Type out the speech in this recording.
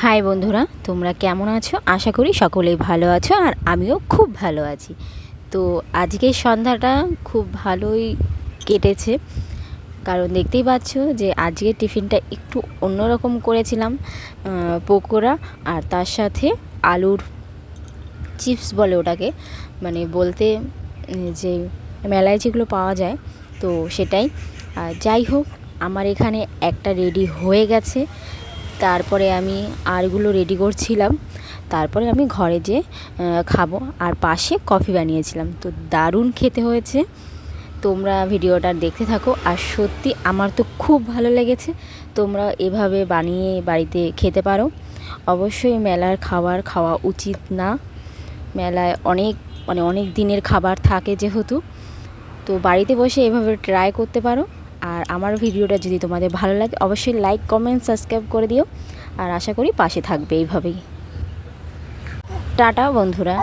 High বন্ধুরা, তোমরা কেমন আছো? আশা করি সকলেই ভালো আছো আর আমিও খুব ভালো আছি। তো আজকের সন্ধ্যাটা খুব ভালোই কেটেছে, কারণ দেখতেই পাচ্ছ যে আজকের টিফিনটা একটু অন্যরকম করেছিলাম। পকোড়া আর তার সাথে আলুর চিপস বলে ওটাকে, মানে বলতে যে মেলায় যেগুলো পাওয়া যায় তো সেটাই। যাই হোক, আমার এখানে একটা রেডি হয়ে গেছে। তারপরে আমি আরগুলো রেডি করছিলাম, তারপরে আমি ঘরে যেয়ে খাবো। আর পাশে কফি বানিয়েছিলাম, তো দারুণ খেতে হয়েছে। তোমরা ভিডিওটা দেখতে থাকো, আর সত্যি আমার তো খুব ভালো লেগেছে। তোমরা এভাবে বানিয়ে বাড়িতে খেতে পারো। অবশ্যই মেলার খাবার খাওয়া উচিত না, মেলায় অনেক দিনের খাবার থাকে যেহেতু, তো বাড়িতে বসে এভাবে ট্রাই করতে পারো। আর আমার ভিডিওটা যদি তোমাদের ভালো লাগে অবশ্যই লাইক, কমেন্ট, সাবস্ক্রাইব করে দিও। আর আশা করি পাশে থাকবে এইভাবেই। টাটা বন্ধুরা।